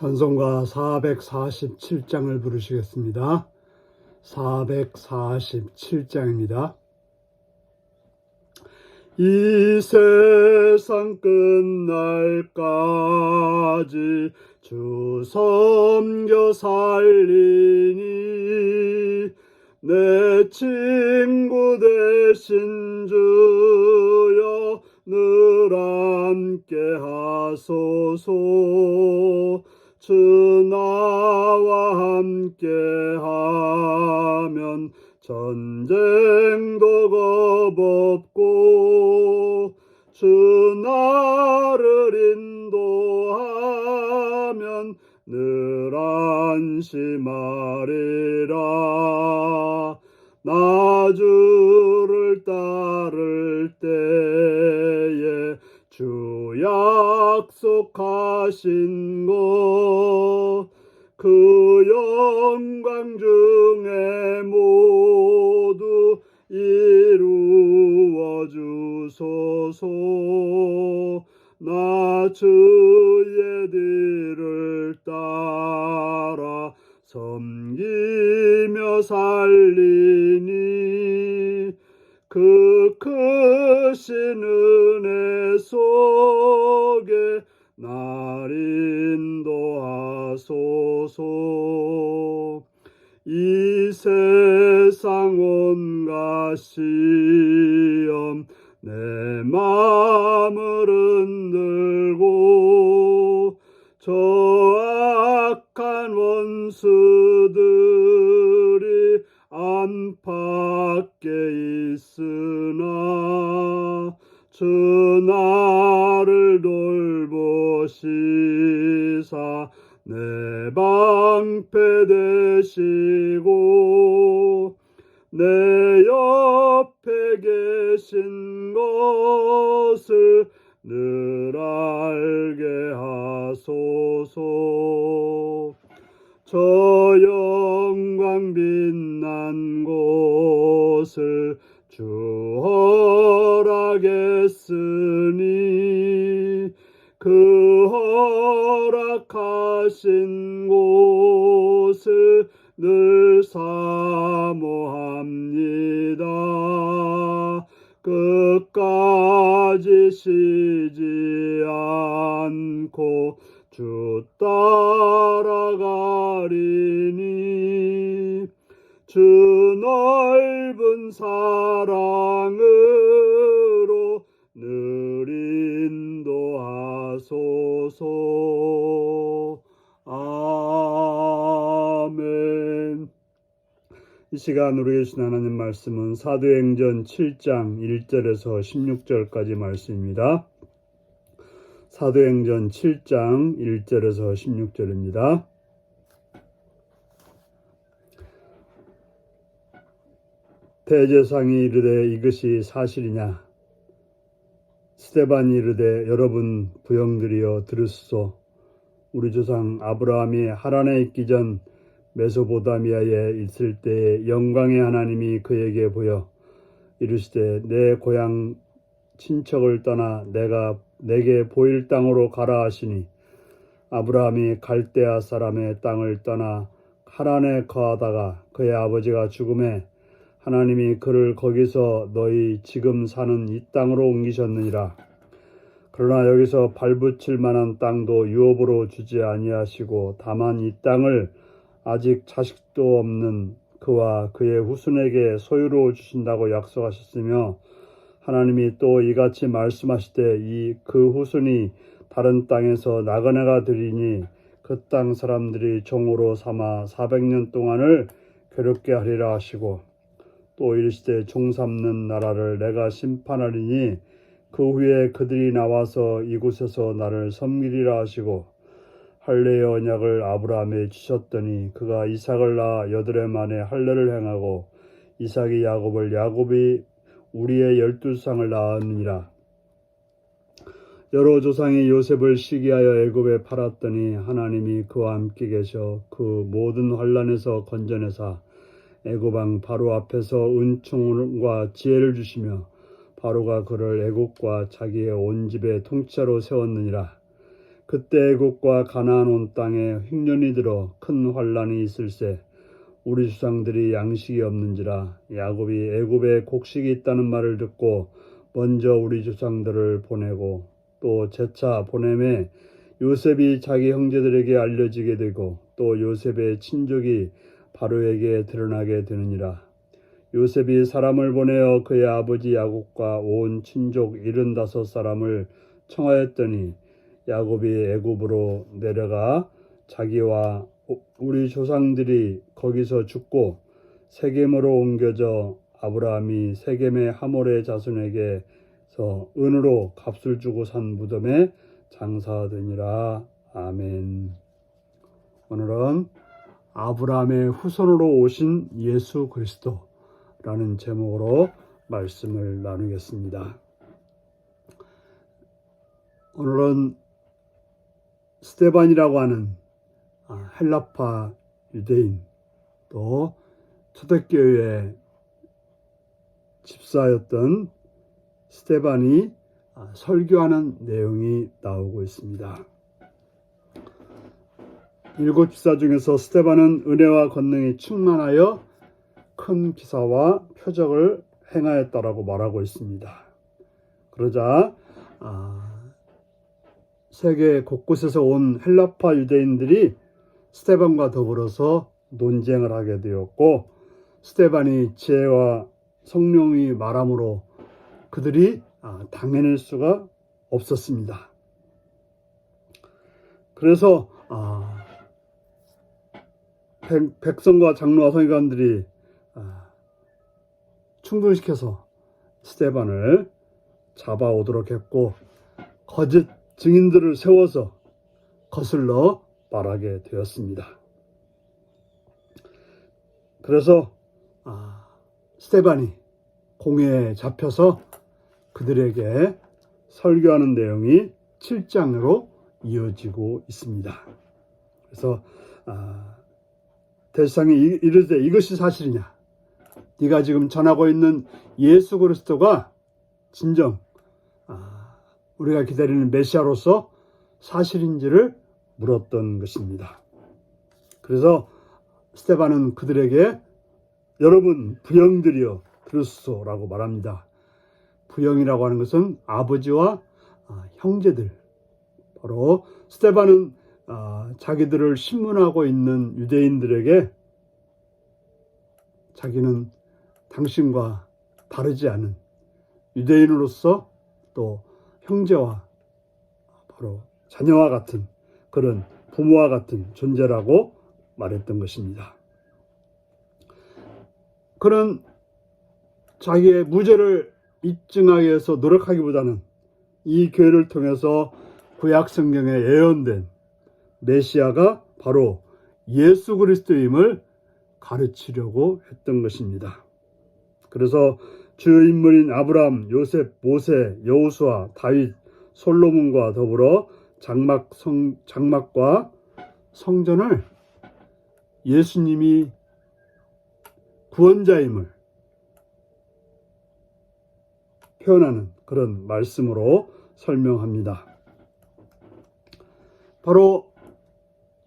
찬송가 447장을 부르시겠습니다. 447장입니다. 이 세상 끝날까지 주 섬겨 살리니 내 친구 되신 주여 늘 함께 하소서. 주 나와 함께 하면 전쟁도 겁없고 주 나를 인도하면 늘 안심하리라. 나 주를 따를 때에 주 약속하신 것 그 영광 중에 모두 이루어 주소서. 나 주의 뒤를 따라 섬기며 살리니 그 크신 은혜 속에 날 인도하소서. 이 세상 온갖 시험 내 마음을 흔들고 저 악한 원수들이 안팎에 있으나 주 나를 돌보시사 내 방패 되시고 내 옆에 계신 것을 늘 알게 하소서. 저 영광 빛난 곳을 주 허락했으니 그 허락하신 곳을 늘 사모합니다. 끝까지 쉬지 않고 주 따라가리니 주 넓은 사랑으로 늘 인도하소서. 아멘. 이 시간 우리 계신 하나님 말씀은 사도행전 7장 1절에서 16절까지 말씀입니다. 사도행전 7장 1절에서 16절입니다. 대제사장이 이르되 이것이 사실이냐? 스데반이 이르되 여러분 부형들이여 들으소서. 우리 조상 아브라함이 하란에 있기 전 메소포타미아에 있을 때에 영광의 하나님이 그에게 보여 이르시되 내 고향 친척을 떠나 내게 보일 땅으로 가라 하시니 아브라함이 갈대아 사람의 땅을 떠나 하란에 거하다가 그의 아버지가 죽음에 하나님이 그를 거기서 너희 지금 사는 이 땅으로 옮기셨느니라. 그러나 여기서 발붙일 만한 땅도 유업으로 주지 아니하시고 다만 이 땅을 아직 자식도 없는 그와 그의 후손에게 소유로 주신다고 약속하셨으며 하나님이 또 이같이 말씀하시되 그 후손이 다른 땅에서 나그네가 되리니 그 땅 사람들이 종으로 삼아 400년 동안을 괴롭게 하리라 하시고 또 이르시되 종 삼는 나라를 내가 심판하리니 그 후에 그들이 나와서 이곳에서 나를 섬기리라 하시고 할례의 언약을 아브라함에 주셨더니 그가 이삭을 낳아 8해 만에 할례를 행하고 이삭이 야곱을 야곱이 우리의 12쌍을 낳았느니라. 여러 조상이 요셉을 시기하여 애굽에 팔았더니 하나님이 그와 함께 계셔 그 모든 환난에서 건져내사 애굽 왕 바로 앞에서 은총과 지혜를 주시며 바로가 그를 애국과 자기의 온 집의 통치자로 세웠느니라. 그때 애국과 가나안 온 땅에 흉년이 들어 큰 환란이 있을세. 우리 조상들이 양식이 없는지라. 야곱이 애굽에 곡식이 있다는 말을 듣고 먼저 우리 조상들을 보내고 또 재차 보내매 요셉이 자기 형제들에게 알려지게 되고 또 요셉의 친족이 바로에게 드러나게 되느니라. 요셉이 사람을 보내어 그의 아버지 야곱과 온 친족 75사람을 청하였더니 야곱이 애굽으로 내려가 자기와 우리 조상들이 거기서 죽고 세겜으로 옮겨져 아브라함이 세겜의 하몰의 자손에게서 은으로 값을 주고 산 무덤에 장사되니라. 아멘. 오늘은 아브라함의 후손으로 오신 예수 그리스도라는 제목으로 말씀을 나누겠습니다. 오늘은 스데반이라고 하는 헬라파 유대인, 또 초대교회 집사였던 스데반이 설교하는 내용이 나오고 있습니다. 7 집사 중에서 스데반은 은혜와 권능이 충만하여 큰 기사와 표적을 행하였다라고 말하고 있습니다. 그러자 세계 곳곳에서 온 헬라파 유대인들이 스데반과 더불어서 논쟁을 하게 되었고, 스데반이 지혜와 성령이 말함으로 그들이 당해낼 수가 없었습니다. 그래서 백성과 장로와 서기관들이 충돌시켜서 스데반을 잡아오도록 했고, 거짓 증인들을 세워서 거슬러 말하게 되었습니다. 그래서 스데반이 공회에 잡혀서 그들에게 설교하는 내용이 7장으로 이어지고 있습니다. 그래서 대제사장이 이르되 이것이 사실이냐? 네가 지금 전하고 있는 예수 그리스도가 진정 우리가 기다리는 메시아로서 사실인지를 물었던 것입니다. 그래서 스데반은 그들에게 여러분 부형들이여 들으소서라고 말합니다. 부형이라고 하는 것은 아버지와 형제들, 바로 스데반은 자기들을 신문하고 있는 유대인들에게 자기는 당신과 다르지 않은 유대인으로서 또 형제와 바로 자녀와 같은 그런 부모와 같은 존재라고 말했던 것입니다. 그는 자기의 무죄를 입증하기 위해서 노력하기보다는 이 교회를 통해서 구약 성경에 예언된 메시아가 바로 예수 그리스도임을 가르치려고 했던 것입니다. 그래서 주요 인물인 아브라함, 요셉, 모세, 여호수아, 다윗, 솔로몬과 더불어 장막과 성전을 예수님이 구원자임을 표현하는 그런 말씀으로 설명합니다. 바로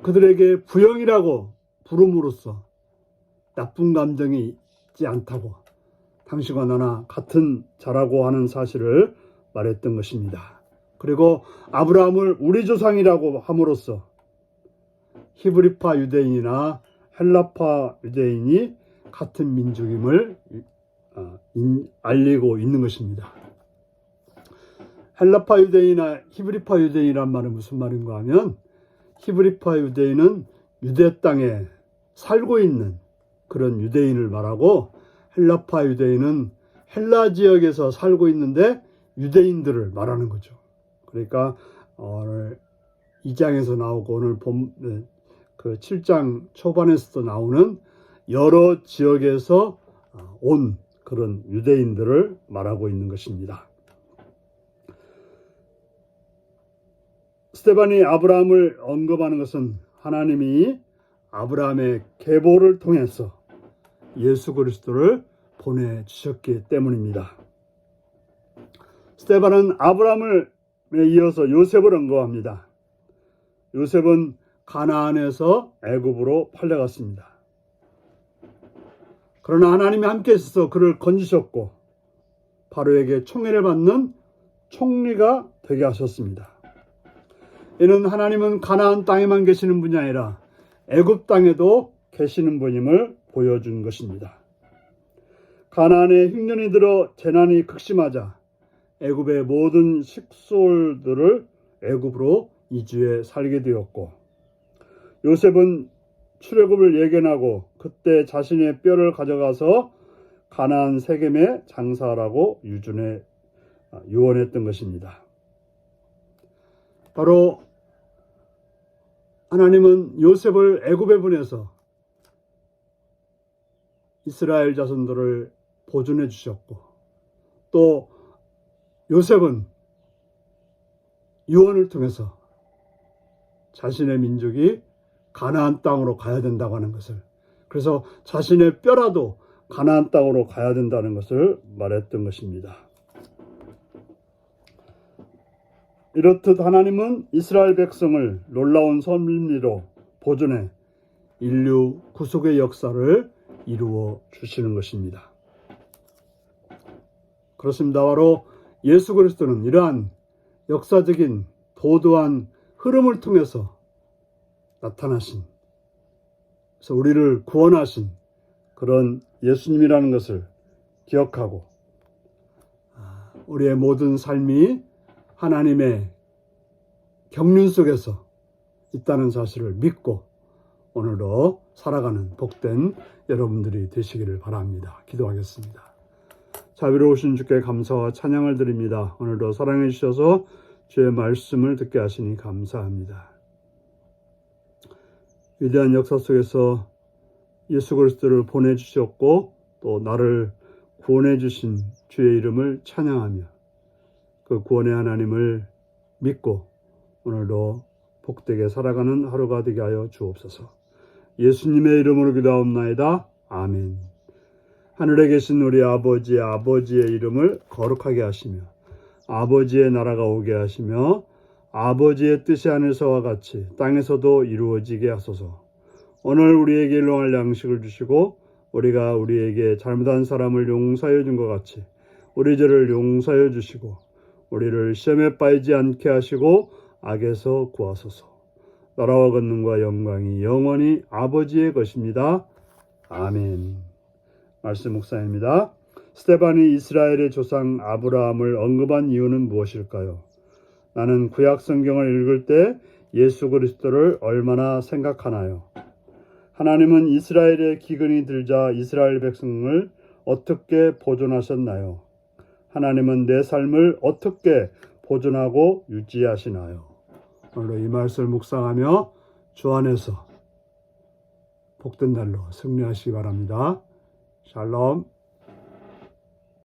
그들에게 부형이라고 부름으로써 나쁜 감정이 있지 않다고, 당신과 나나 같은 자라고 하는 사실을 말했던 것입니다. 그리고 아브라함을 우리 조상이라고 함으로써 히브리파 유대인이나 헬라파 유대인이 같은 민족임을 알리고 있는 것입니다. 헬라파 유대인이나 히브리파 유대인이란 말은 무슨 말인가 하면, 히브리파 유대인은 유대 땅에 살고 있는 그런 유대인을 말하고, 헬라파 유대인은 헬라 지역에서 살고 있는데 유대인들을 말하는 거죠. 그러니까 오늘 2장에서 나오고 오늘 그 7장 초반에서도 나오는 여러 지역에서 온 그런 유대인들을 말하고 있는 것입니다. 스데반이 아브라함을 언급하는 것은 하나님이 아브라함의 계보를 통해서 예수 그리스도를 보내주셨기 때문입니다. 스데반은 아브라함을 이어서 요셉을 언급합니다. 요셉은 가나안에서 애굽으로 팔려갔습니다. 그러나 하나님이 함께 있어서 그를 건지셨고 바로에게 총애를 받는 총리가 되게 하셨습니다. 이는 하나님은 가나안 땅에만 계시는 분이 아니라 애굽 땅에도 계시는 분임을 보여준 것입니다. 가나안에 흉년이 들어 재난이 극심하자 애굽의 모든 식솔들을 애굽으로 이주해 살게 되었고, 요셉은 출애굽을 예견하고 그때 자신의 뼈를 가져가서 가나안 세겜에 장사하라고 유언했던 것입니다. 바로 하나님은 요셉을 애굽에 보내서 이스라엘 자손들을 보존해 주셨고, 또 요셉은 유언을 통해서 자신의 민족이 가나안 땅으로 가야 된다고 하는 것을, 그래서 자신의 뼈라도 가나안 땅으로 가야 된다는 것을 말했던 것입니다. 이렇듯 하나님은 이스라엘 백성을 놀라운 섭리로 보존해 인류 구속의 역사를 이루어 주시는 것입니다. 그렇습니다. 바로 예수 그리스도는 이러한 역사적인 도도한 흐름을 통해서 나타나신, 그래서 우리를 구원하신 그런 예수님이라는 것을 기억하고 우리의 모든 삶이 하나님의 경륜 속에서 있다는 사실을 믿고 오늘도 살아가는 복된 여러분들이 되시기를 바랍니다. 기도하겠습니다. 자비로우신 주께 감사와 찬양을 드립니다. 오늘도 사랑해 주셔서 주의 말씀을 듣게 하시니 감사합니다. 위대한 역사 속에서 예수 그리스도를 보내주셨고 또 나를 구원해 주신 주의 이름을 찬양하며 그 구원의 하나님을 믿고 오늘도 복되게 살아가는 하루가 되게 하여 주옵소서. 예수님의 이름으로 기도하옵나이다. 아멘. 하늘에 계신 우리 아버지의 이름을 거룩하게 하시며 아버지의 나라가 오게 하시며 아버지의 뜻이 하늘에서와 같이 땅에서도 이루어지게 하소서. 오늘 우리에게 일용할 양식을 주시고 우리가 우리에게 잘못한 사람을 용서하여 준 것 같이 우리 죄를 용서하여 주시고 우리를 시험에 빠지지 않게 하시고 악에서 구하소서. 나라와 권능과 영광이 영원히 아버지의 것입니다. 아멘. 말씀 묵상입니다. 스데반이 이스라엘의 조상 아브라함을 언급한 이유는 무엇일까요? 나는 구약 성경을 읽을 때 예수 그리스도를 얼마나 생각하나요? 하나님은 이스라엘의 기근이 들자 이스라엘 백성을 어떻게 보존하셨나요? 하나님은 내 삶을 어떻게 보존하고 유지하시나요? 오늘도 이 말씀을 묵상하며 주 안에서 복된 날로 승리하시기 바랍니다. 샬롬.